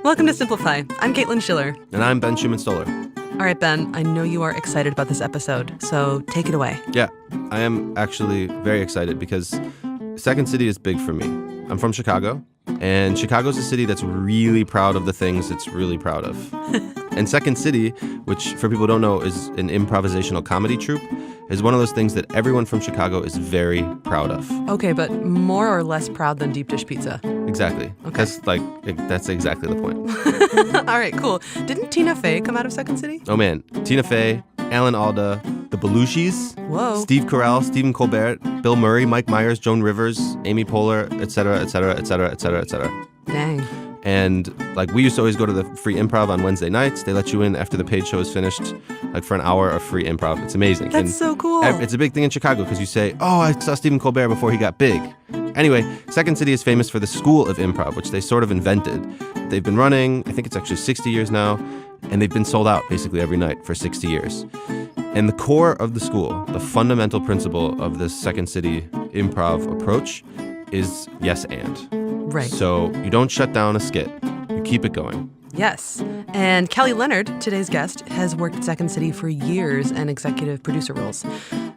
Welcome to Simplify. I'm Caitlin Schiller. And I'm Ben Schumann-Stoller. All right, Ben, I know you are excited about this episode, so take it away. Yeah, I am actually very excited because Second City is big for me. I'm from Chicago, and Chicago's a city that's really proud of the things it's really proud of. And Second City, which for people who don't know is an improvisational comedy troupe, is one of those things that everyone from Chicago is very proud of. Okay, but more or less proud than deep dish pizza? Exactly. Okay. That's exactly the point. All right, cool. Didn't Tina Fey come out of Second City? Oh man, Tina Fey, Alan Alda, the Belushis, Whoa. Steve Carell, Stephen Colbert, Bill Murray, Mike Myers, Joan Rivers, Amy Poehler, etc., etc., etc., etc., etc. Dang. And we used to always go to the free improv on Wednesday nights. They let you in after the paid show is finished, for an hour of free improv. It's amazing. That's so cool. It's a big thing in Chicago because you say, oh, I saw Stephen Colbert before he got big. Anyway, Second City is famous for the School of Improv, which they sort of invented. They've been running, I think it's actually 60 years now, and they've been sold out basically every night for 60 years. And the core of the school, the fundamental principle of this Second City improv approach is yes and. Right. So you don't shut down a skit, you keep it going. Yes. And Kelly Leonard, today's guest, has worked at Second City for years in executive producer roles.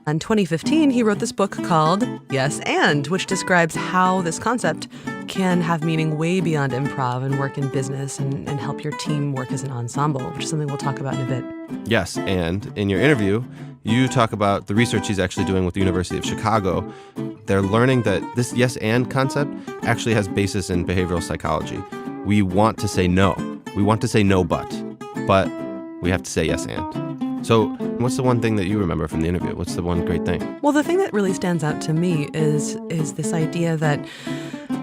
In 2015, he wrote this book called Yes and, which describes how this concept can have meaning way beyond improv and work in business and help your team work as an ensemble, which is something we'll talk about in a bit. Yes, and in your interview, you talk about the research he's actually doing with the University of Chicago. They're learning that this yes and concept actually has basis in behavioral psychology. We want to say no. We want to say no but we have to say yes and. So what's the one thing that you remember from the interview? What's the one great thing? Well, the thing that really stands out to me is this idea that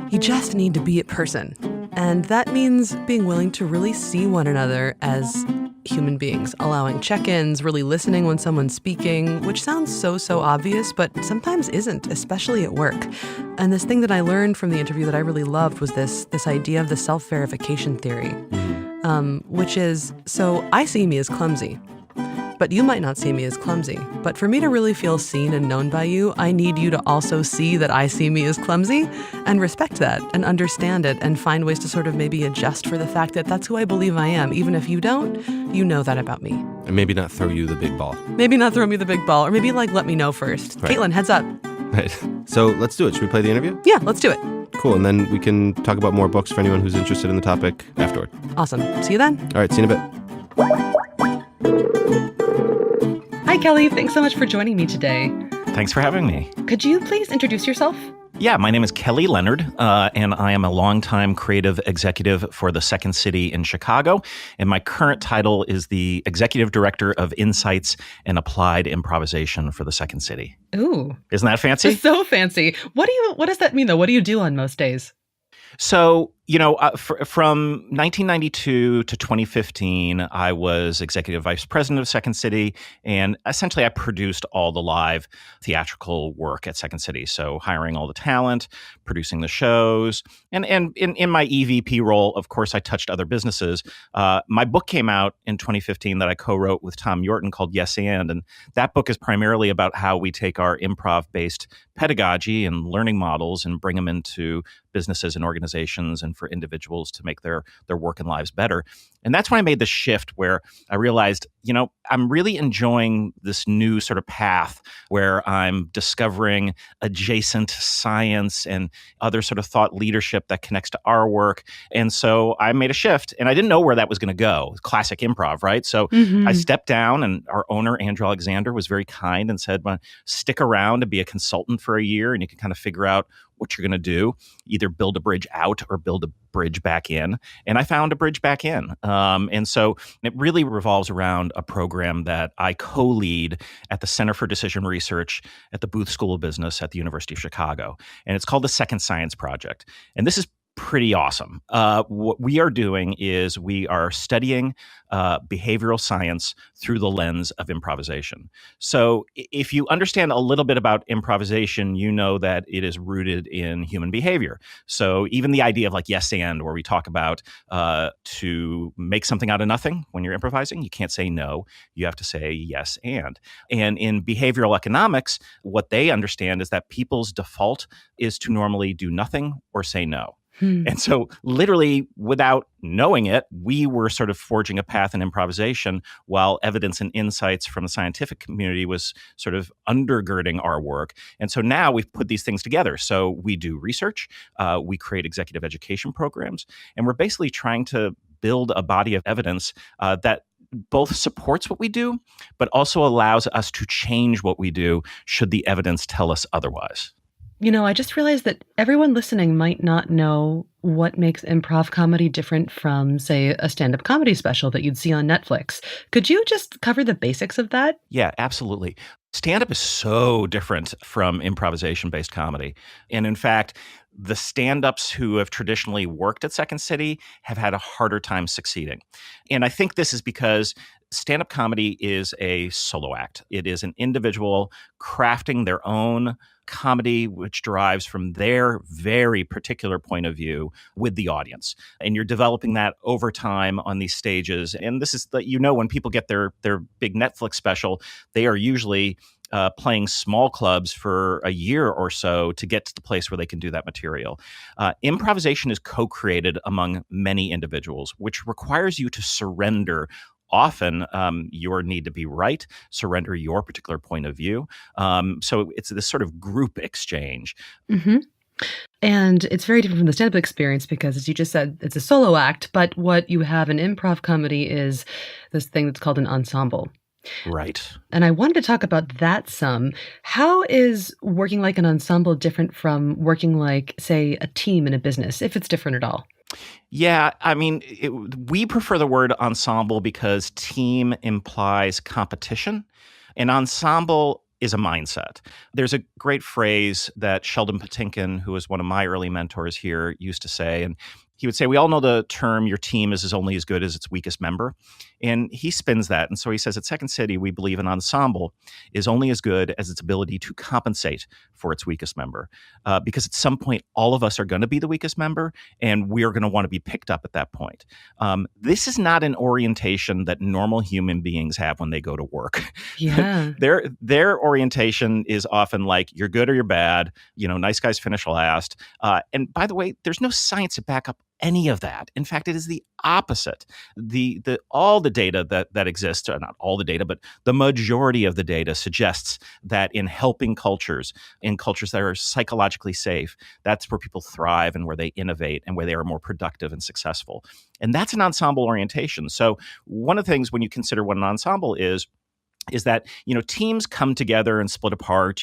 you just need to be a person. And that means being willing to really see one another as human beings, allowing check-ins, really listening when someone's speaking, which sounds so obvious, but sometimes isn't, especially at work. And this thing that I learned from the interview that I really loved was this idea of the self-verification theory, which is, so I see me as clumsy, but you might not see me as clumsy. But for me to really feel seen and known by you, I need you to also see that I see me as clumsy and respect that and understand it and find ways to sort of maybe adjust for the fact that that's who I believe I am. Even if you don't, you know that about me. And maybe not throw you the big ball. Maybe not throw me the big ball, or maybe let me know first. Right. Caitlin, heads up. Right. So let's do it. Should we play the interview? Yeah, let's do it. Cool. And then we can talk about more books for anyone who's interested in the topic afterward. Awesome. See you then. All right. See you in a bit. Hi, Kelly. Thanks so much for joining me today. Thanks for having me. Could you please introduce yourself? Yeah, my name is Kelly Leonard, and I am a longtime creative executive for the Second City in Chicago. And my current title is the Executive Director of Insights and Applied Improvisation for the Second City. Ooh. Isn't that fancy? It's so fancy. What does that mean, though? What do you do on most days? So, from 1992 to 2015, I was executive vice president of Second City, and essentially I produced all the live theatrical work at Second City. So hiring all the talent, producing the shows, and in my EVP role, of course, I touched other businesses. My book came out in 2015 that I co-wrote with Tom Yorton called Yes and that book is primarily about how we take our improv-based pedagogy and learning models and bring them into businesses and organizations and for individuals to make their work and lives better. And that's when I made the shift where I realized, I'm really enjoying this new sort of path where I'm discovering adjacent science and other sort of thought leadership that connects to our work. And so I made a shift and I didn't know where that was going to go. Classic improv, right? So I stepped down and our owner, Andrew Alexander, was very kind and said, well, stick around and be a consultant for a year and you can kind of figure out what you're going to do, either build a bridge out or build a bridge back in. And I found a bridge back in. And so it really revolves around a program that I co-lead at the Center for Decision Research at the Booth School of Business at the University of Chicago. And it's called the Second Science Project. And this is pretty awesome. What we are doing is we are studying behavioral science through the lens of improvisation. So if you understand a little bit about improvisation, you know that it is rooted in human behavior. So even the idea of yes and, where we talk about to make something out of nothing when you're improvising, you can't say no, you have to say yes and. And in behavioral economics, what they understand is that people's default is to normally do nothing or say no. Hmm. And so literally without knowing it, we were sort of forging a path in improvisation while evidence and insights from the scientific community was sort of undergirding our work. And so now we've put these things together. So we do research, we create executive education programs, and we're basically trying to build a body of evidence that both supports what we do, but also allows us to change what we do should the evidence tell us otherwise. I just realized that everyone listening might not know what makes improv comedy different from, say, a stand-up comedy special that you'd see on Netflix. Could you just cover the basics of that? Yeah, absolutely. Stand-up is so different from improvisation-based comedy. And in fact, the stand-ups who have traditionally worked at Second City have had a harder time succeeding. And I think this is because stand-up comedy is a solo act. It is an individual crafting their own comedy, which derives from their very particular point of view with the audience. And you're developing that over time on these stages. And this is when people get their big Netflix special, they are usually playing small clubs for a year or so to get to the place where they can do that material. Improvisation is co-created among many individuals, which requires you to surrender often your need to be right, surrender your particular point of view. So it's this sort of group exchange. Mm-hmm. And it's very different from the stand-up experience because, as you just said, it's a solo act. But what you have in improv comedy is this thing that's called an ensemble. Right. And I wanted to talk about that some. How is working like an ensemble different from working like, say, a team in a business, if it's different at all? Yeah, I mean, we prefer the word ensemble because team implies competition. An ensemble is a mindset. There's a great phrase that Sheldon Patinkin, who was one of my early mentors here, used to say, and he would say, we all know the term, your team is only as good as its weakest member. And he spins that. And so he says, at Second City, we believe an ensemble is only as good as its ability to compensate for its weakest member. Because at some point, all of us are going to be the weakest member, and we are going to want to be picked up at that point. This is not an orientation that normal human beings have when they go to work. Yeah. Their orientation is often like, you're good or you're bad, nice guys finish last. And by the way, there's no science to back up any of that. In fact, it is the opposite. All the data that exists, or not all the data, but the majority of the data suggests that in helping cultures, in cultures that are psychologically safe, that's where people thrive and where they innovate and where they are more productive and successful. And that's an ensemble orientation. So one of the things when you consider what an ensemble is that, teams come together and split apart.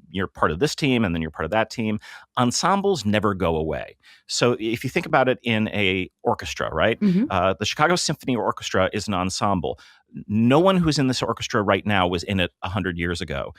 You're part of this team and then you're part of that team. Ensembles never go away. So if you think about it in a orchestra, right? Mm-hmm. The Chicago Symphony Orchestra is an ensemble. No one who's in this orchestra right now was in it 100 years ago.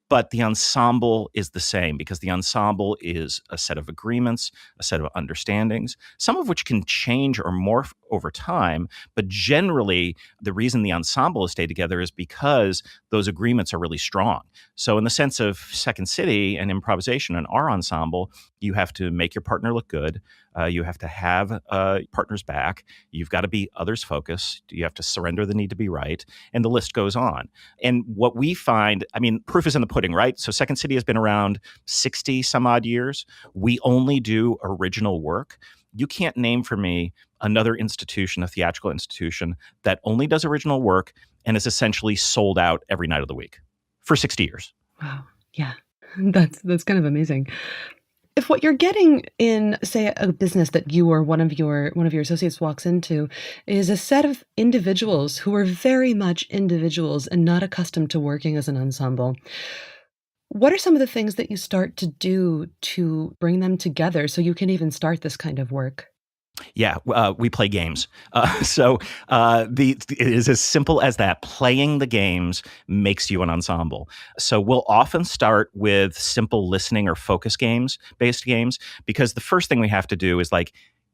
But the ensemble is the same because the ensemble is a set of agreements, a set of understandings, some of which can change or morph over time. But generally, the reason the ensemble has stayed together is because those agreements are really strong. So in the sense of Second City and improvisation and our ensemble, you have to make your partner look good. You have to have partner's back. You've got to be others focused. You have to surrender the need to be right. And the list goes on. And what we find, proof is in the pudding, right? So Second City has been around 60 some odd years. We only do original work. You can't name for me another institution, a theatrical institution, that only does original work and is essentially sold out every night of the week for 60 years. Wow. Yeah. That's kind of amazing. If what you're getting in, say, a business that you or one of your associates walks into is a set of individuals who are very much individuals and not accustomed to working as an ensemble, what are some of the things that you start to do to bring them together so you can even start this kind of work? Yeah, we play games. It is as simple as that. Playing the games makes you an ensemble. So we'll often start with simple listening or focus based games, because the first thing we have to do is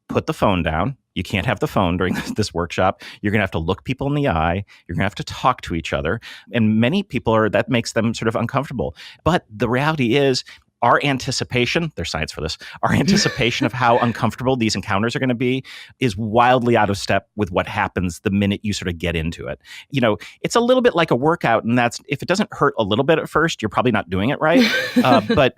put the phone down. You can't have the phone during this workshop. You're going to have to look people in the eye. You're going to have to talk to each other. And many people that makes them sort of uncomfortable. But the reality is, our anticipation, there's science for this, our anticipation of how uncomfortable these encounters are going to be is wildly out of step with what happens the minute you sort of get into it. It's a little bit like a workout, and that's, if it doesn't hurt a little bit at first, you're probably not doing it right. But,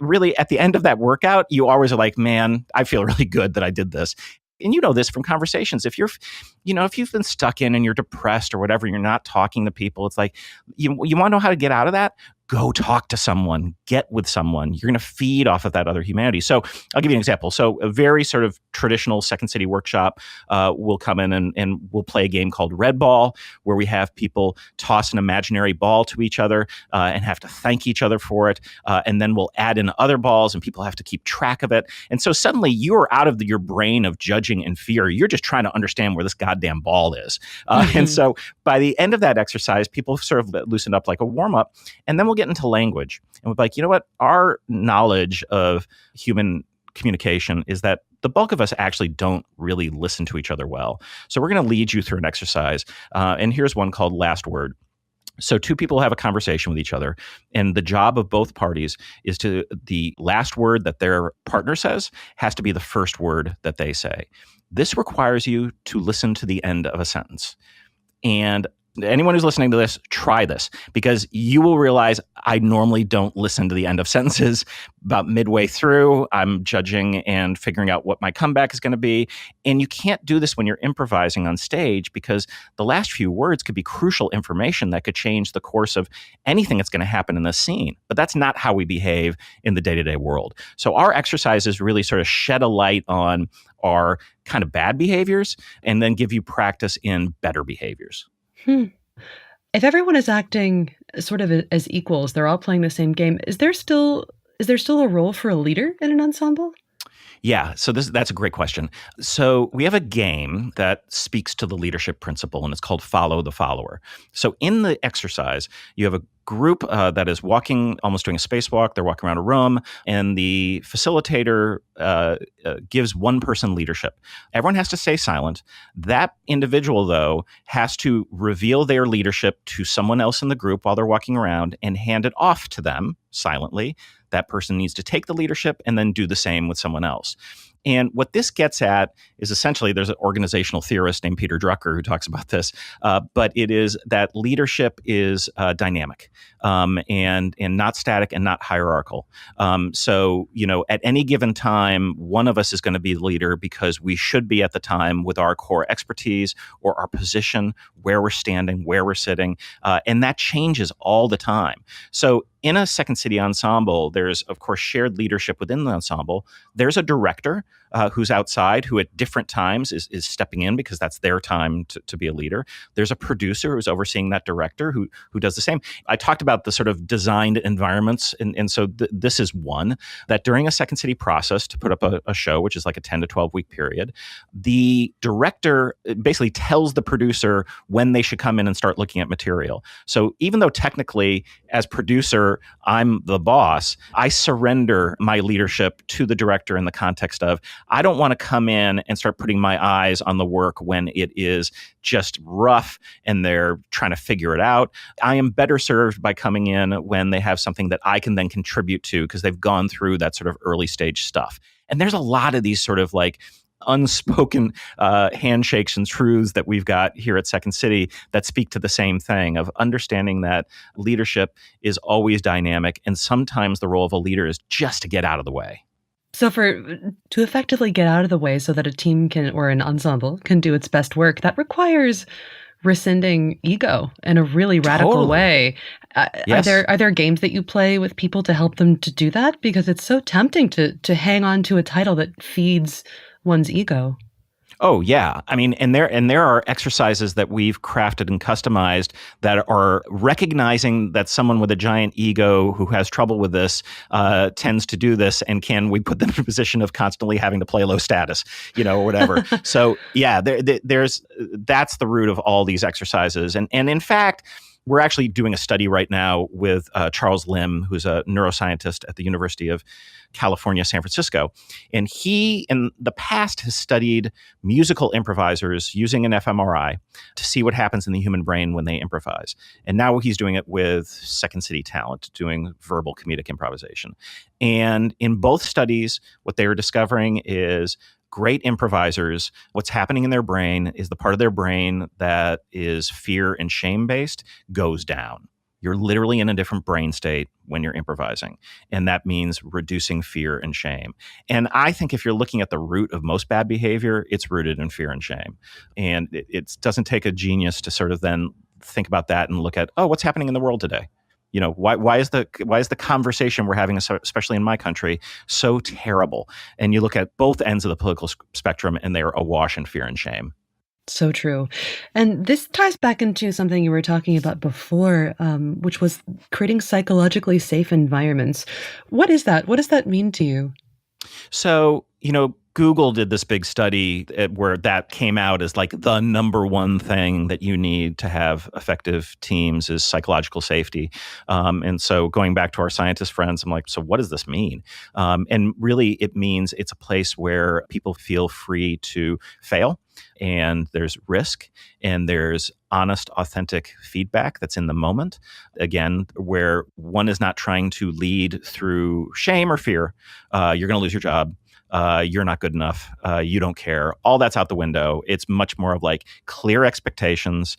really at the end of that workout, you always are like, man, I feel really good that I did this. And you know this from conversations. If you've been stuck in and you're depressed or whatever, you're not talking to people, it's like, you want to know how to get out of that? Go talk to someone, get with someone. You're going to feed off of that other humanity. So I'll give you an example. So a very sort of traditional Second City workshop will come in and we'll play a game called Red Ball, where we have people toss an imaginary ball to each other and have to thank each other for it. And then we'll add in other balls and people have to keep track of it. And so suddenly you're out of your brain of judging and fear. You're just trying to understand where this goddamn ball is. And so by the end of that exercise, people sort of loosen up like a warm-up, and then we'll get into language. And we're like, you know what? Our knowledge of human communication is that the bulk of us actually don't really listen to each other well. So we're going to lead you through an exercise. And here's one called Last Word. So two people have a conversation with each other, and the job of both parties is the last word that their partner says has to be the first word that they say. This requires you to listen to the end of a sentence. And anyone who's listening to this, try this, because you will realize I normally don't listen to the end of sentences. About midway through, I'm judging and figuring out what my comeback is going to be. And you can't do this when you're improvising on stage, because the last few words could be crucial information that could change the course of anything that's going to happen in the scene. But that's not how we behave in the day-to-day world. So our exercises really sort of shed a light on our kind of bad behaviors and then give you practice in better behaviors. If everyone is acting sort of as equals, they're all playing the same game, is there still a role for a leader in an ensemble? Yeah, so that's a great question. So we have a game that speaks to the leadership principle, and it's called Follow the Follower. So in the exercise, you have a group that is walking, almost doing a spacewalk. They're walking around a room, and the facilitator gives one person leadership. Everyone has to stay silent. That individual, though, has to reveal their leadership to someone else in the group while they're walking around and hand it off to them silently. That person needs to take the leadership and then do the same with someone else. And what this gets at is essentially, there's an organizational theorist named Peter Drucker who talks about this, but it is that leadership is dynamic and not static and not hierarchical. So, at any given time, one of us is going to be the leader because we should be at the time with our core expertise or our position, where we're standing, where we're sitting, and that changes all the time. So in a Second City ensemble, there's, of course, shared leadership within the ensemble. There's a director who's outside, who at different times is stepping in because that's their time to be a leader. There's a producer who's overseeing that director who does the same. I talked about the sort of designed environments, and so this is one that during a Second City process to put up a show, which is like a 10 to 12 week period, the director basically tells the producer when they should come in and start looking at material. So even though technically as producer, I'm the boss, I surrender my leadership to the director in the context of, I don't want to come in and start putting my eyes on the work when it is just rough and they're trying to figure it out. I am better served by coming in when they have something that I can then contribute to because they've gone through that sort of early stage stuff. And there's a lot of these sort of like unspoken handshakes and truths that we've got here at Second City that speak to the same thing of understanding that leadership is always dynamic, and sometimes the role of a leader is just to get out of the way. So to effectively get out of the way so that a team can, or an ensemble can do its best work, that requires rescinding ego in a really radical way. Yes. Are there games that you play with people to help them to do that? Because it's so tempting to hang on to a title that feeds one's ego. Oh, yeah. I mean, and there are exercises that we've crafted and customized that are recognizing that someone with a giant ego who has trouble with this tends to do this, and can we put them in a position of constantly having to play low status, or whatever. So yeah, that's the root of all these exercises. And in fact, we're actually doing a study right now with Charles Lim, who's a neuroscientist at the University of California, San Francisco. And he, in the past, has studied musical improvisers using an fMRI to see what happens in the human brain when they improvise. And now he's doing it with Second City talent, doing verbal comedic improvisation. And in both studies, what they were discovering is great improvisers, what's happening in their brain is the part of their brain that is fear and shame based goes down. You're literally in a different brain state when you're improvising. And that means reducing fear and shame. And I think if you're looking at the root of most bad behavior, it's rooted in fear and shame. And it doesn't take a genius to sort of then think about that and look at, oh, what's happening in the world today? You know, why is the conversation we're having, especially in my country, so terrible? And you look at both ends of the political spectrum, and they're awash in fear and shame. So true. And this ties back into something you were talking about before, which was creating psychologically safe environments. What is that? What does that mean to you? So, Google did this big study where that came out as like the number one thing that you need to have effective teams is psychological safety. And so going back to our scientist friends, I'm like, so what does this mean? And really it means it's a place where people feel free to fail, and there's risk, and there's honest, authentic feedback that's in the moment. Again, where one is not trying to lead through shame or fear. You're going to lose your job. You're not good enough. You don't care. All that's out the window. It's much more of like clear expectations,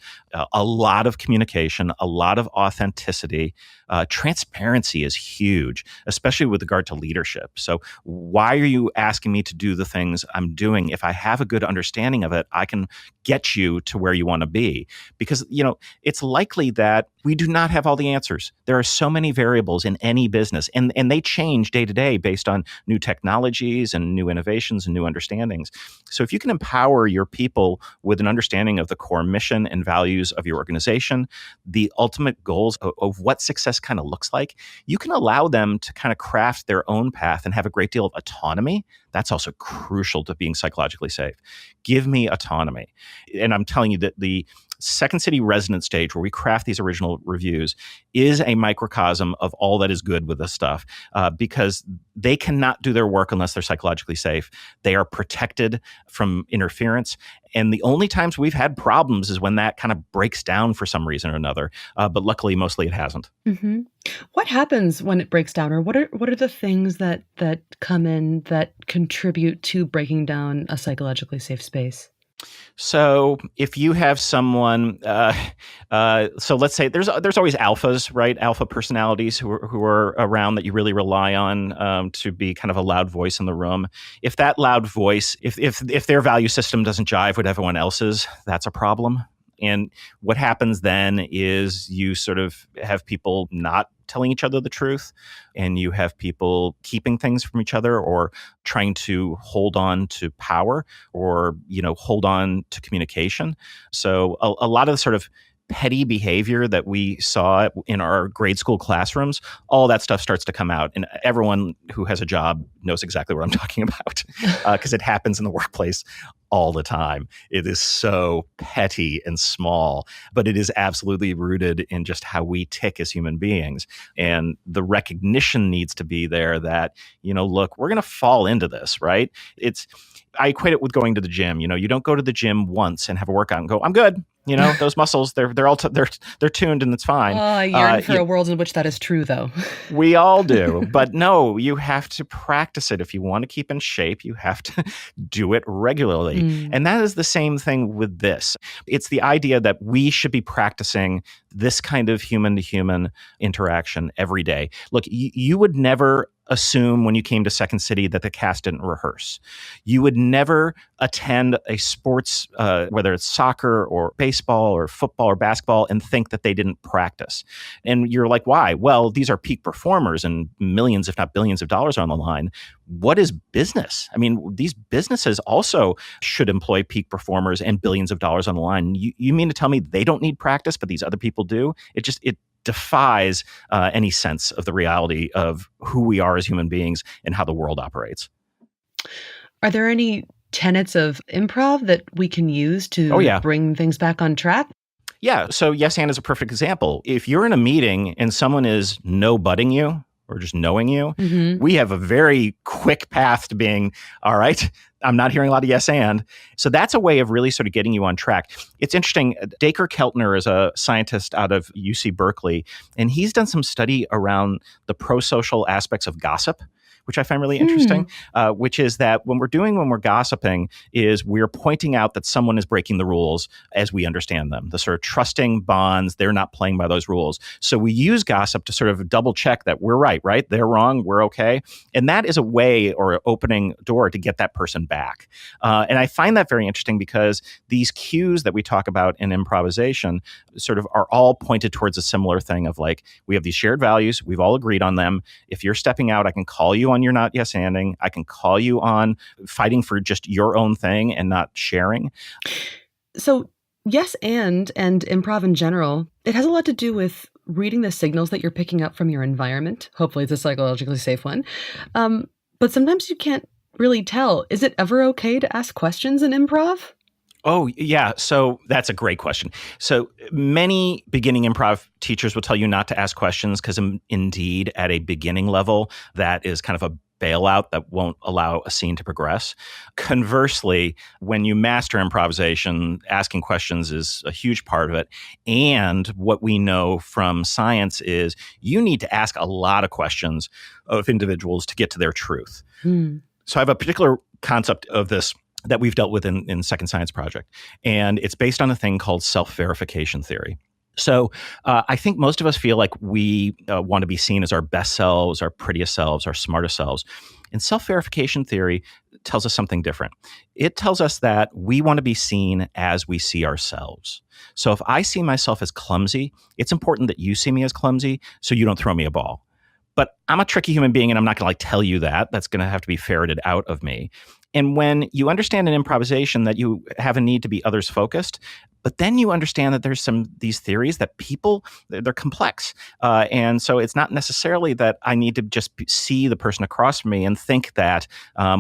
a lot of communication, a lot of authenticity. Transparency is huge, especially with regard to leadership. So why are you asking me to do the things I'm doing? If I have a good understanding of it, I can get you to where you want to be. Because, it's likely that we do not have all the answers. There are so many variables in any business, and they change day to day based on new technologies and new innovations and new understandings. So if you can empower your people with an understanding of the core mission and values of your organization, the ultimate goals of what success kind of looks like, you can allow them to kind of craft their own path and have a great deal of autonomy. That's also crucial to being psychologically safe. Give me autonomy. And I'm telling you that the Second City resident stage, where we craft these original reviews, is a microcosm of all that is good with this stuff, because they cannot do their work unless they're psychologically safe. They are protected from interference. And the only times we've had problems is when that kind of breaks down for some reason or another. But luckily, mostly it hasn't. Mm-hmm. What happens when it breaks down, or what are the things that come in that contribute to breaking down a psychologically safe space? So if you have someone, so let's say there's always alphas, right? Alpha personalities who are around that you really rely on to be kind of a loud voice in the room. If that loud voice, if their value system doesn't jive with everyone else's, that's a problem. And what happens then is you sort of have people not telling each other the truth, and you have people keeping things from each other or trying to hold on to power or, hold on to communication. So a lot of the sort of petty behavior that we saw in our grade school classrooms, all that stuff starts to come out. And everyone who has a job knows exactly what I'm talking about, because it happens in the workplace all the time. It is so petty and small, but it is absolutely rooted in just how we tick as human beings. And the recognition needs to be there that, look, we're going to fall into this, right? I equate it with going to the gym. You don't go to the gym once and have a workout and go, I'm good. Those muscles, they're all they're tuned and it's fine. Yearn for a world in which that is true, though. We all do. But no, you have to practice it. If you want to keep in shape, you have to do it regularly. And that is the same thing with this. It's the idea that we should be practicing this kind of human-to-human interaction every day. Look, you would never assume when you came to Second City that the cast didn't rehearse. You would never attend a sports, whether it's soccer or baseball or football or basketball, and think that they didn't practice. And you're like, why? Well, these are peak performers and millions, if not billions of dollars on the line. What is business? I mean, these businesses also should employ peak performers and billions of dollars on the line. You mean to tell me they don't need practice, but these other people do? It defies any sense of the reality of who we are as human beings and how the world operates. Are there any tenets of improv that we can use to bring things back on track? Yeah. So yes and is a perfect example. If you're in a meeting and someone is no-butting you, or just knowing you, Mm-hmm. we have a very quick path to being, all right, I'm not hearing a lot of yes and. So that's a way of really sort of getting you on track. It's interesting. Dacre Keltner is a scientist out of UC Berkeley, and he's done some study around the pro-social aspects of gossip, which I find really interesting, which is that when we're gossiping, is we're pointing out that someone is breaking the rules as we understand them, the sort of trusting bonds, they're not playing by those rules. So we use gossip to sort of double check that we're right? They're wrong, we're okay. And that is a way or an opening door to get that person back. And I find that very interesting because these cues that we talk about in improvisation sort of are all pointed towards a similar thing of like, we have these shared values, we've all agreed on them. If you're stepping out, I can call you on you're not yes-anding. I can call you on fighting for just your own thing and not sharing. So yes and improv in general, it has a lot to do with reading the signals that you're picking up from your environment. Hopefully it's a psychologically safe one. But sometimes you can't really tell. Is it ever okay to ask questions in improv? Oh, yeah. So that's a great question. So many beginning improv teachers will tell you not to ask questions because indeed at a beginning level, that is kind of a bailout that won't allow a scene to progress. Conversely, when you master improvisation, asking questions is a huge part of it. And what we know from science is you need to ask a lot of questions of individuals to get to their truth. So I have a particular concept of this that we've dealt with in Second Science Project. And it's based on a thing called self-verification theory. So I think most of us feel like we want to be seen as our best selves, our prettiest selves, our smartest selves. And self-verification theory tells us something different. It tells us that we want to be seen as we see ourselves. So if I see myself as clumsy, it's important that you see me as clumsy so you don't throw me a ball. But I'm a tricky human being and I'm not going to tell you that. That's going to have to be ferreted out of me. And when you understand in improvisation that you have a need to be others focused, but then you understand that there's these theories that people, they're complex. And so it's not necessarily that I need to just see the person across from me and think that,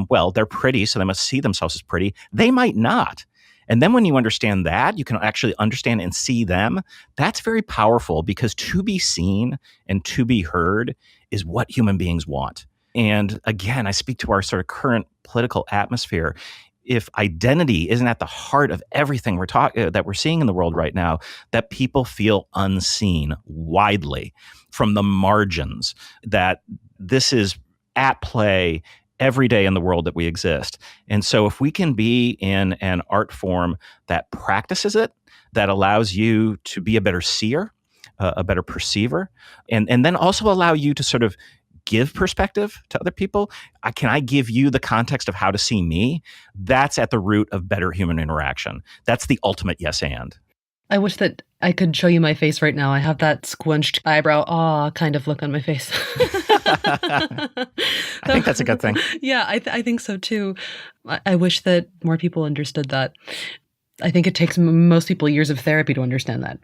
well, they're pretty, so they must see themselves as pretty. They might not. And then when you understand that, you can actually understand and see them. That's very powerful because to be seen and to be heard is what human beings want. And again, I speak to our sort of current political atmosphere. If identity isn't at the heart of everything that we're seeing in the world right now, that people feel unseen widely from the margins, that this is at play every day in the world that we exist. And so if we can be in an art form that practices it, that allows you to be a better seer, a better perceiver, and then also allow you to sort of give perspective to other people. Can I give you the context of how to see me? That's at the root of better human interaction. That's the ultimate yes and. I wish that I could show you my face right now. I have that squinched eyebrow, kind of look on my face. I think that's a good thing. Yeah, I think so too. I wish that more people understood that. I think it takes most people years of therapy to understand that.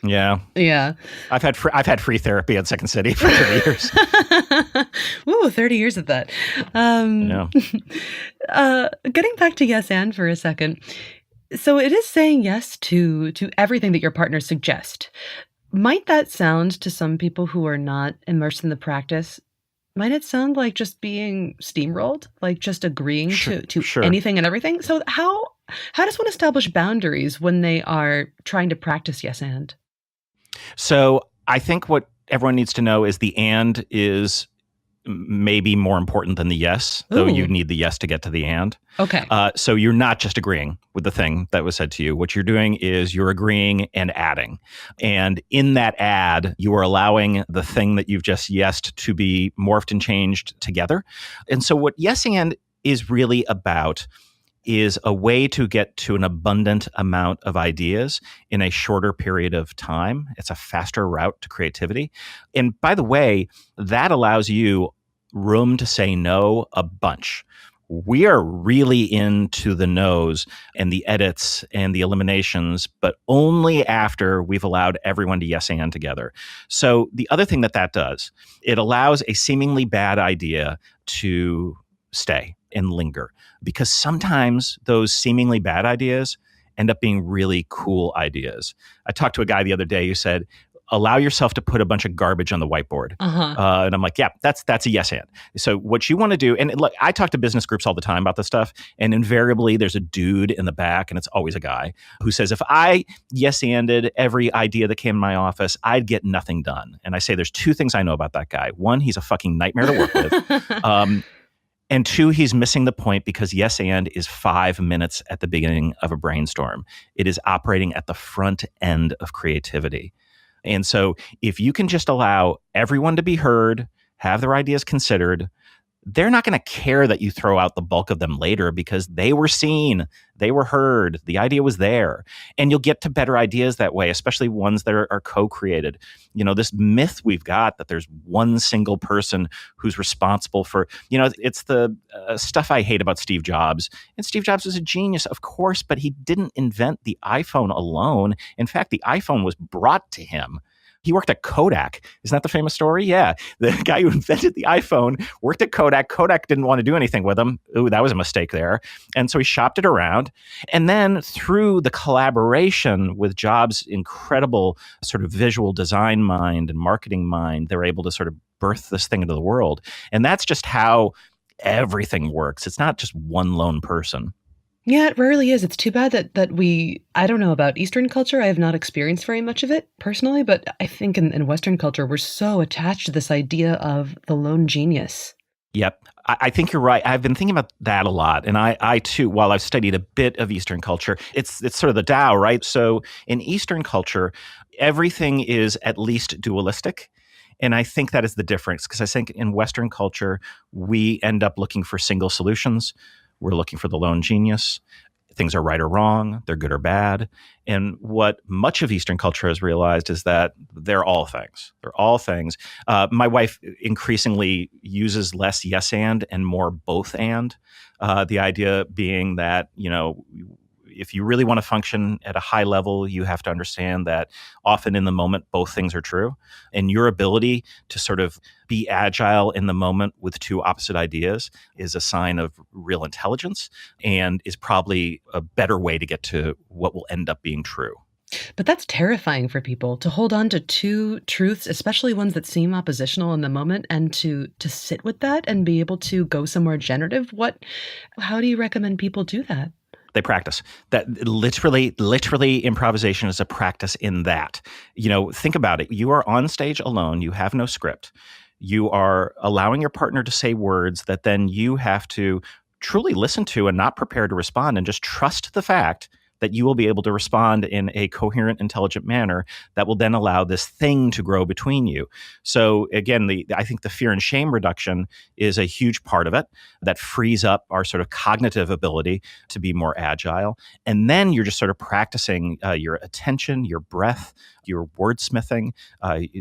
Yeah. Yeah. I've had free therapy at Second City for 30 years. Woo, 30 years of that. Getting back to yes and for a second. So it is saying yes to everything that your partners suggest. Might that sound to some people who are not immersed in the practice, might it sound like just being steamrolled, like just agreeing to anything and everything? So how does one establish boundaries when they are trying to practice yes and? So I think what everyone needs to know is the and is maybe more important than the yes, though you need the yes to get to the and. Okay. So you're not just agreeing with the thing that was said to you. What you're doing is you're agreeing and adding. And in that add, you are allowing the thing that you've just yesed to be morphed and changed together. And so what yes and is really about is a way to get to an abundant amount of ideas in a shorter period of time. It's a faster route to creativity. And by the way, that allows you room to say no a bunch. We are really into the no's and the edits and the eliminations, but only after we've allowed everyone to yes and together. So the other thing that does, it allows a seemingly bad idea to stay and linger, because sometimes those seemingly bad ideas end up being really cool ideas. I talked to a guy the other day who said, allow yourself to put a bunch of garbage on the whiteboard. And I'm like, yeah, that's a yes and. So what you want to do, and look, I talk to business groups all the time about this stuff, and invariably there's a dude in the back, and it's always a guy, who says, if I yes-anded every idea that came in my office, I'd get nothing done. And I say, there's two things I know about that guy. One, he's a fucking nightmare to work with. And two, he's missing the point, because yes and is 5 minutes at the beginning of a brainstorm. It is operating at the front end of creativity. And so if you can just allow everyone to be heard, have their ideas considered, they're not going to care that you throw out the bulk of them later, because they were seen, they were heard, the idea was there. And you'll get to better ideas that way, especially ones that are co-created. You know, this myth we've got that there's one single person who's responsible for, you know, it's the stuff I hate about Steve Jobs. And Steve Jobs was a genius, of course, but he didn't invent the iPhone alone. In fact, the iPhone was brought to him. He worked at Kodak. Isn't that the famous story? Yeah. The guy who invented the iPhone worked at Kodak. Kodak didn't want to do anything with him. Ooh, that was a mistake there. And so he shopped it around. And then through the collaboration with Jobs' incredible sort of visual design mind and marketing mind, they're able to sort of birth this thing into the world. And that's just how everything works. It's not just one lone person. Yeah, it rarely is. It's too bad that we, I don't know about Eastern culture. I have not experienced very much of it personally, but I think in Western culture, we're so attached to this idea of the lone genius. Yep. I think you're right. I've been thinking about that a lot. And I too, while I've studied a bit of Eastern culture, it's sort of the Tao, right? So in Eastern culture, everything is at least dualistic. And I think that is the difference, because I think in Western culture, we end up looking for single solutions. We're looking for the lone genius. Things are right or wrong. They're good or bad. And what much of Eastern culture has realized is that they're all things. They're all things. My wife increasingly uses less yes and more both and. The idea being that, you know, if you really want to function at a high level, you have to understand that often in the moment, both things are true. And your ability to sort of be agile in the moment with two opposite ideas is a sign of real intelligence, and is probably a better way to get to what will end up being true. But that's terrifying for people, to hold on to two truths, especially ones that seem oppositional in the moment, and to sit with that and be able to go somewhere generative. How do you recommend people do that? They practice. That literally improvisation is a practice in that. You know, think about it. You are on stage alone. You have no script. You are allowing your partner to say words that then you have to truly listen to and not prepare to respond, and just trust the fact that you will be able to respond in a coherent, intelligent manner that will then allow this thing to grow between you. So again, I think the fear and shame reduction is a huge part of it. That frees up our sort of cognitive ability to be more agile. And then you're just sort of practicing your attention, your breath, your wordsmithing,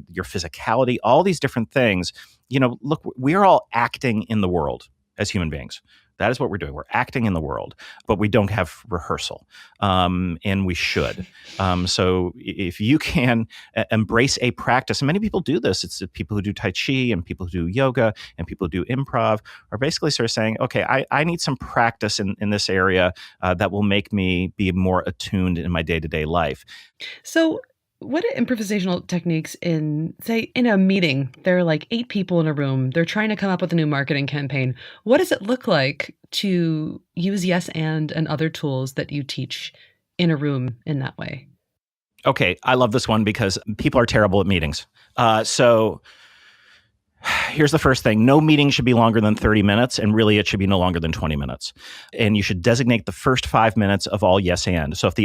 your physicality, all these different things. You know, look, we are all acting in the world as human beings. That is what we're doing. We're acting in the world, but we don't have rehearsal, and we should. So if you can embrace a practice, and many people do this, it's people who do Tai Chi and people who do yoga and people who do improv are basically sort of saying, okay, I need some practice in this area that will make me be more attuned in my day-to-day life. So what are improvisational techniques in a meeting? There are like 8 people in a room. They're trying to come up with a new marketing campaign. What does it look like to use yes and other tools that you teach in a room in that way? Okay, I love this one because people are terrible at meetings. So here's the first thing. No meeting should be longer than 30 minutes, and really it should be no longer than 20 minutes. And you should designate the first 5 minutes of all yes and. So if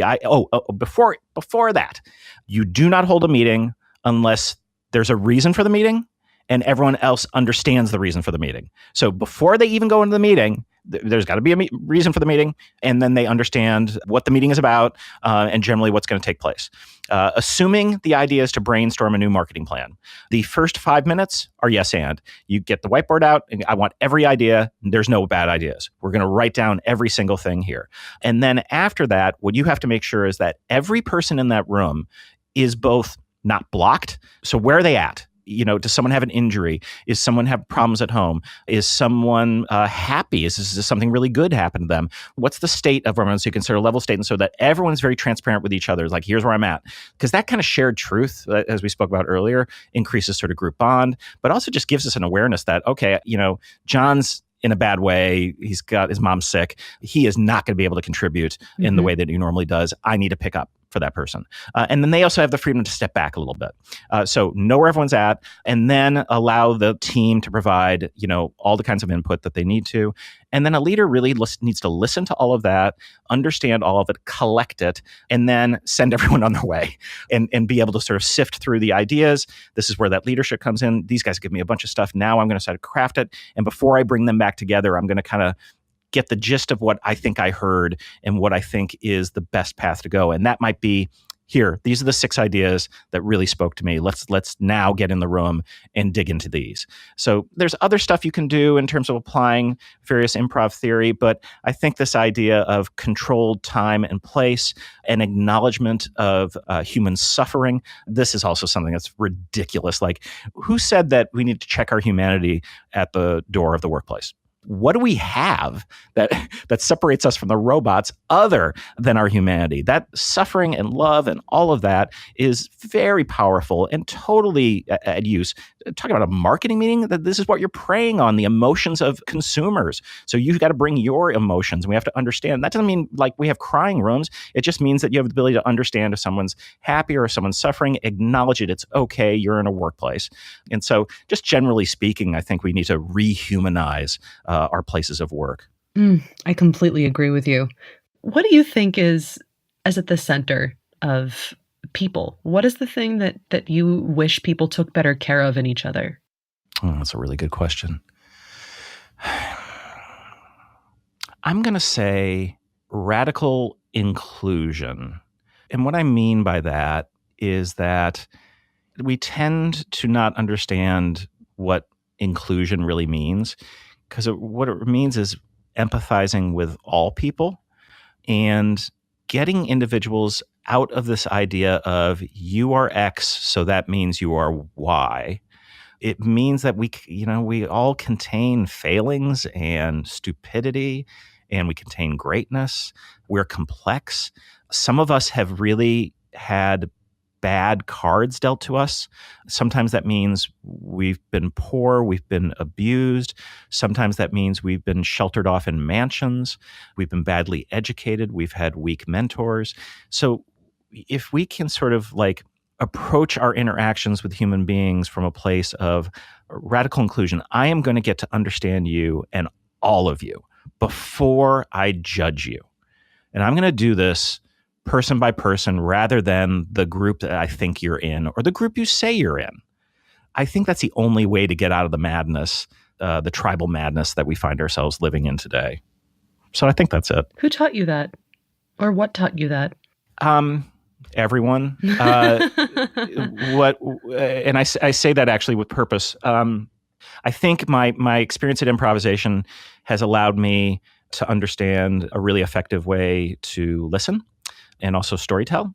before that, you do not hold a meeting unless there's a reason for the meeting and everyone else understands the reason for the meeting. So before they even go into the meeting, there's got to be a reason for the meeting, and then they understand what the meeting is about and generally what's going to take place. Assuming the idea is to brainstorm a new marketing plan, the first 5 minutes are yes and. You get the whiteboard out, and I want every idea. There's no bad ideas. We're going to write down every single thing here. And then after that, what you have to make sure is that every person in that room is both not blocked. So where are they at? Does someone have an injury? Is someone have problems at home? Is someone happy? Is something really good happen to them? What's the state of everyone? So you can sort of level state, and so that everyone's very transparent with each other. It's like, here's where I'm at. Because that kind of shared truth, as we spoke about earlier, increases sort of group bond, but also just gives us an awareness that, okay, John's in a bad way. He's got his mom sick. He is not going to be able to contribute in the way that he normally does. I need to pick up for that person. And then they also have the freedom to step back a little bit. So know where everyone's at, and then allow the team to provide, all the kinds of input that they need to. And then a leader really needs to listen to all of that, understand all of it, collect it, and then send everyone on their way and be able to sort of sift through the ideas. This is where that leadership comes in. These guys give me a bunch of stuff. Now I'm going to start to craft it. And before I bring them back together, I'm going to kind of get the gist of what I think I heard and what I think is the best path to go. And that might be, here, these are the 6 ideas that really spoke to me. Let's now get in the room and dig into these. So there's other stuff you can do in terms of applying various improv theory, but I think this idea of controlled time and place and acknowledgement of human suffering, this is also something that's ridiculous. Like, who said that we need to check our humanity at the door of the workplace? What do we have that separates us from the robots other than our humanity? That suffering and love and all of that is very powerful and totally at use. Talking about a marketing meeting, that this is what you're preying on, the emotions of consumers. So you've got to bring your emotions, and we have to understand. That doesn't mean like we have crying rooms. It just means that you have the ability to understand if someone's happy or if someone's suffering, acknowledge it. It's okay. You're in a workplace. And so just generally speaking, I think we need to rehumanize our places of work. I completely agree with you. What do you think is at the center of people? What is the thing that you wish people took better care of in each other? Oh, that's a really good question. I'm going to say radical inclusion. And what I mean by that is that we tend to not understand what inclusion really means, because what it means is empathizing with all people and getting individuals out of this idea of you are X, so that means you are Y. It means that we all contain failings and stupidity, and we contain greatness. We're complex. Some of us have really had bad cards dealt to us. Sometimes that means we've been poor, we've been abused. Sometimes that means we've been sheltered off in mansions. We've been badly educated. We've had weak mentors. So if we can sort of like approach our interactions with human beings from a place of radical inclusion, I am going to get to understand you and all of you before I judge you. And I'm going to do this person by person rather than the group that I think you're in or the group you say you're in. I think that's the only way to get out of the madness, the tribal madness that we find ourselves living in today. So I think that's it. Who taught you that? Or what taught you that? Everyone. And I say that actually with purpose. I think my experience at improvisation has allowed me to understand a really effective way to listen and also storytell.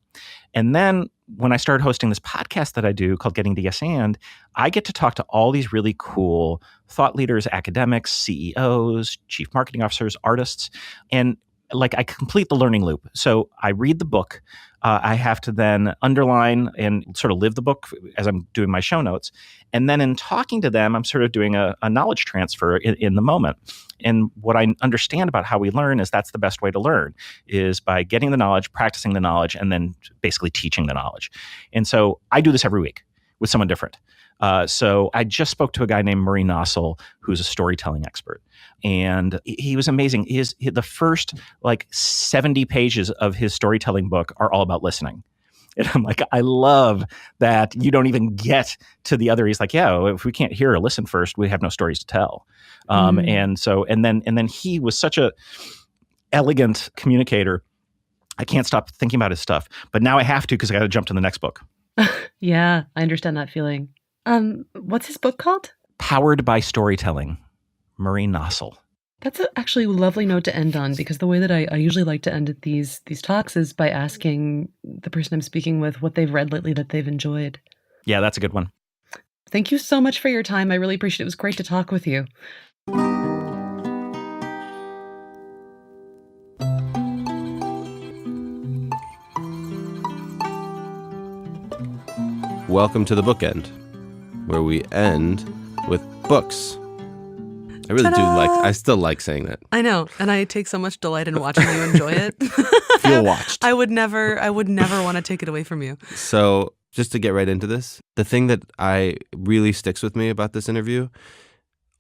And then when I started hosting this podcast that I do called Getting to Yes And, I get to talk to all these really cool thought leaders, academics, CEOs, chief marketing officers, artists, and like I complete the learning loop. So I read the book. I have to then underline and sort of live the book as I'm doing my show notes. And then in talking to them, I'm sort of doing a knowledge transfer in the moment. And what I understand about how we learn is that's the best way to learn, is by getting the knowledge, practicing the knowledge, and then basically teaching the knowledge. And so I do this every week with someone different. So I just spoke to a guy named Murray Nossel, who's a storytelling expert. And he was amazing. The first 70 pages of his storytelling book are all about listening. And I'm like, I love that you don't even get to the other. He's like, yeah, if we can't hear or listen first, we have no stories to tell. And then he was such a elegant communicator. I can't stop thinking about his stuff, but now I have to, because I got to jump to the next book. Yeah, I understand that feeling. What's his book called? Powered by Storytelling, Murray Nossel. That's actually a lovely note to end on, because the way that I usually like to end these talks is by asking the person I'm speaking with what they've read lately that they've enjoyed. Yeah, that's a good one. Thank you so much for your time. I really appreciate it. It was great to talk with you. Welcome to the bookend, where we end with books. I really I still like saying that. I know, and I take so much delight in watching you enjoy it. Feel watched. I would never want to take it away from you. So just to get right into this, the thing that really sticks with me about this interview,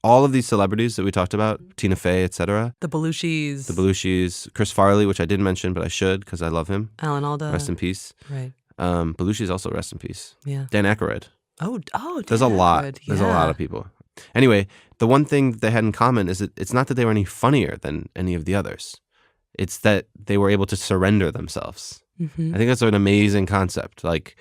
all of these celebrities that we talked about, Tina Fey, etc. The Belushis, Chris Farley, which I didn't mention, but I should because I love him. Alan Alda. Rest in peace. Right. Belushi's also rest in peace. Yeah. Dan Aykroyd. Oh, There's a lot. There's a lot of people. Anyway, the one thing they had in common is that it's not that they were any funnier than any of the others. It's that they were able to surrender themselves. Mm-hmm. I think that's an amazing concept. Like,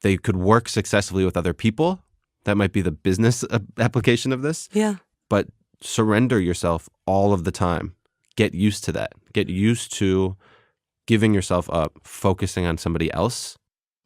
they could work successfully with other people. That might be the business application of this. Yeah. But surrender yourself all of the time. Get used to that. Get used to giving yourself up, focusing on somebody else.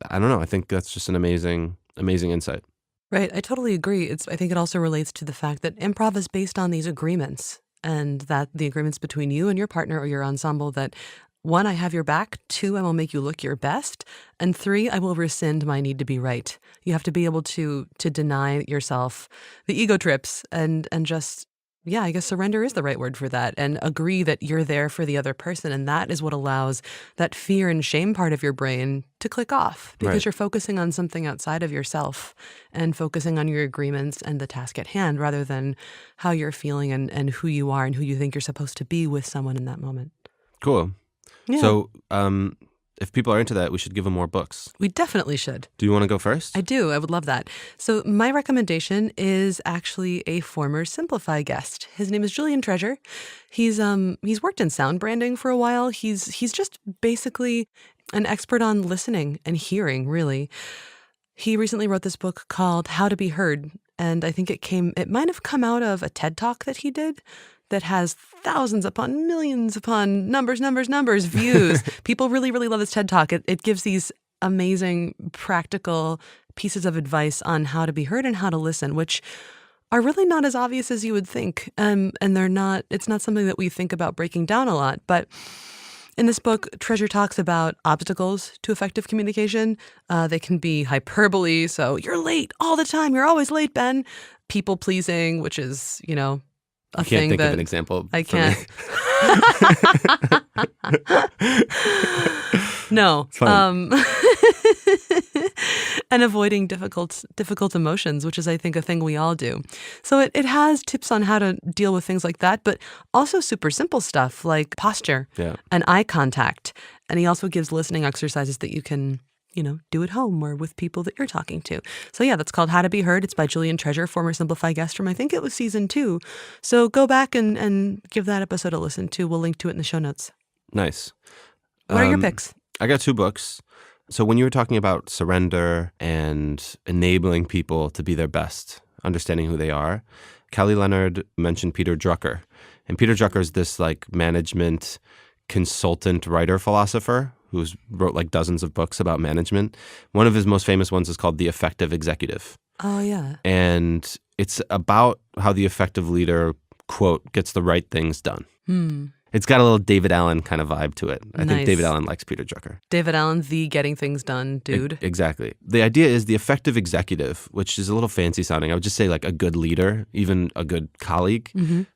I don't know. I think that's just an amazing insight. Right. I totally agree. I think it also relates to the fact that improv is based on these agreements, and that the agreements between you and your partner or your ensemble that 1, I have your back, 2, I will make you look your best, and 3, I will rescind my need to be right. You have to be able to deny yourself the ego trips and just, I guess surrender is the right word for that, and agree that you're there for the other person. And that is what allows that fear and shame part of your brain to click off, because Right. you're focusing on something outside of yourself and focusing on your agreements and the task at hand rather than how you're feeling and who you are and who you think you're supposed to be with someone in that moment. Cool. Yeah. So if people are into that, we should give them more books. We definitely should. Do you want to go first? I do. I would love that. So my recommendation is actually a former Simplify guest. His name is Julian Treasure. He's worked in sound branding for a while. He's just basically an expert on listening and hearing, really. He recently wrote this book called How to Be Heard, and I think it might have come out of a TED Talk that he did that has thousands upon millions upon numbers views. People really, really love this TED Talk. It gives these amazing practical pieces of advice on how to be heard and how to listen, which are really not as obvious as you would think. And it's not something that we think about breaking down a lot. But in this book, Treasure talks about obstacles to effective communication. They can be hyperbole. So you're late all the time. You're always late, Ben. People pleasing, which is, I can't think of an example. I can't. No. It's fine. And avoiding difficult emotions, which is, I think, a thing we all do. So it has tips on how to deal with things like that, but also super simple stuff like posture and eye contact. And he also gives listening exercises that you can do at home or with people that you're talking to. So that's called How to Be Heard. It's by Julian Treasure, former Simplify guest from, I think it was season 2. So go back and give that episode a listen to. We'll link to it in the show notes. Nice. What are your picks? I got 2 books. So when you were talking about surrender and enabling people to be their best, understanding who they are, Kelly Leonard mentioned Peter Drucker. And Peter Drucker is this management consultant, writer, philosopher who's wrote dozens of books about management. One of his most famous ones is called The Effective Executive. Oh, yeah. And it's about how the effective leader, quote, gets the right things done. It's got a little David Allen kind of vibe to it. I think David Allen likes Peter Drucker. David Allen, the getting things done dude. Exactly. The idea is the effective executive, which is a little fancy sounding. I would just say a good leader, even a good colleague,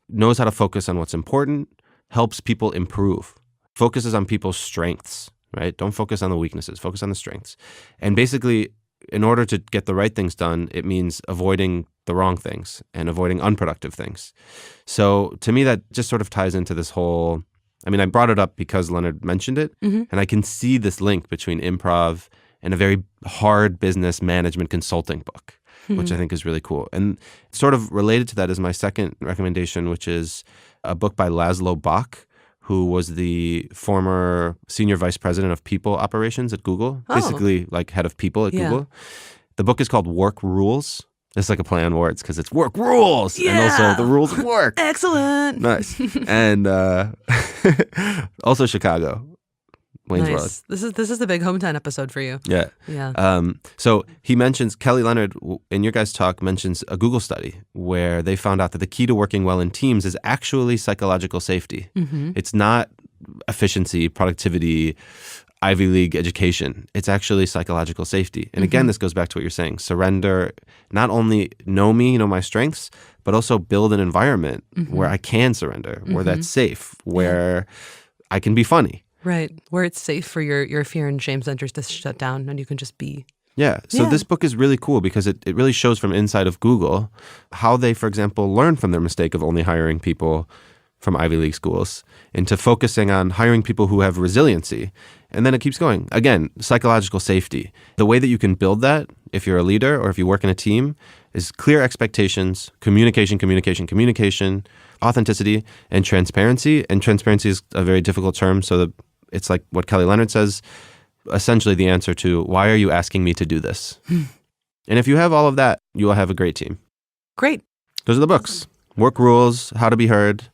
knows how to focus on what's important, helps people improve, focuses on people's strengths, right? Don't focus on the weaknesses, focus on the strengths. And basically, in order to get the right things done, it means avoiding the wrong things and avoiding unproductive things. So to me, that just sort of ties into this whole, I brought it up because Leonard mentioned it, and I can see this link between improv and a very hard business management consulting book, which I think is really cool. And sort of related to that is my second recommendation, which is a book by Laszlo Bock, who was the former senior vice president of people operations at Google, basically head of people at Google. The book is called Work Rules. It's like a play on words because it's work rules and also the rules of work. Excellent. Nice. And also Chicago. Wayne's World. Nice. This is the big hometown episode for you. Yeah. Yeah. So he mentions, Kelly Leonard in your guys' talk mentions a Google study where they found out that the key to working well in teams is actually psychological safety. It's not efficiency, productivity, Ivy League education. It's actually psychological safety. And again, this goes back to what you're saying. Surrender, not only know me, know my strengths, but also build an environment where I can surrender, where that's safe, where I can be funny. Right. Where it's safe for your fear and shame centers to shut down and you can just be. Yeah. So this book is really cool because it really shows from inside of Google how they, for example, learned from their mistake of only hiring people from Ivy League schools into focusing on hiring people who have resiliency. And then it keeps going. Again, psychological safety. The way that you can build that, if you're a leader or if you work in a team, is clear expectations, communication, authenticity, and transparency. And transparency is a very difficult term. So it's like what Kelly Leonard says, essentially the answer to, why are you asking me to do this? And if you have all of that, you will have a great team. Great. Those are the books. Work Rules, How to Be Heard,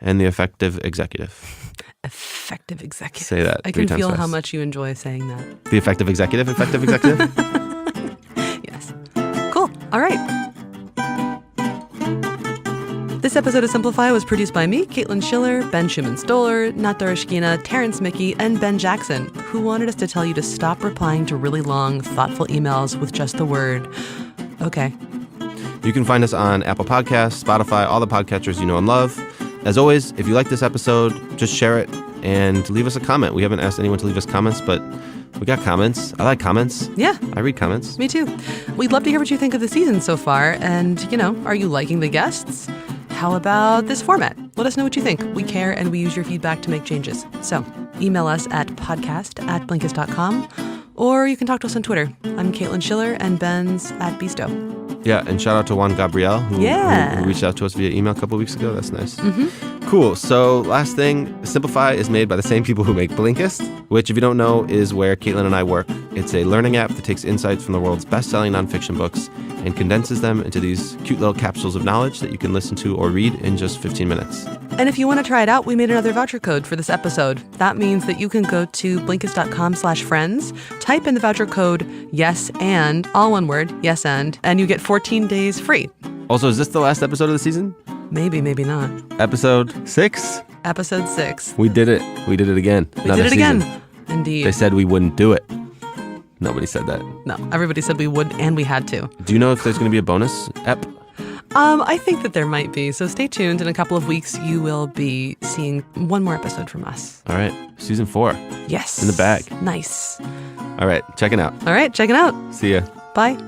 and The Effective Executive. Effective executive. Say that I 3 can times feel fast. how much you enjoy saying that. The Effective Executive, Effective Executive? Yes. Cool. All right. This episode of Simplify was produced by me, Caitlin Schiller, Ben Schumann-Stoller, Nat Dorishkina, Terrence Mickey, and Ben Jackson, who wanted us to tell you to stop replying to really long, thoughtful emails with just the word, okay. You can find us on Apple Podcasts, Spotify, all the podcatchers you know and love. As always, if you like this episode, just share it and leave us a comment. We haven't asked anyone to leave us comments, but we got comments. I like comments. Yeah. I read comments. Me too. We'd love to hear what you think of the season so far. And, are you liking the guests? How about this format? Let us know what you think. We care and we use your feedback to make changes. So email us at podcast@blinkist.com, or you can talk to us on Twitter. I'm Caitlin Schiller and Ben's at Bisto. Yeah, and shout out to Juan Gabriel, who reached out to us via email a couple of weeks ago. That's nice. Cool. So last thing, Simplify is made by the same people who make Blinkist, which, if you don't know, is where Caitlin and I work. It's a learning app that takes insights from the world's best-selling nonfiction books and condenses them into these cute little capsules of knowledge that you can listen to or read in just 15 minutes. And if you want to try it out, we made another voucher code for this episode. That means that you can go to Blinkist.com/friends, type in the voucher code yes and, all one word, yes and you get 14 days free. Also, is this the last episode of the season? Maybe, maybe not. Episode 6? Episode 6. We did it. We did it again. We did it again. Indeed. They said we wouldn't do it. Nobody said that. No, everybody said we would and we had to. Do you know if there's going to be a bonus ep? I think that there might be. So stay tuned. In a couple of weeks, you will be seeing one more episode from us. All right. Season 4. Yes. In the bag. Nice. All right. Checking out. All right. Check it out. See ya. Bye.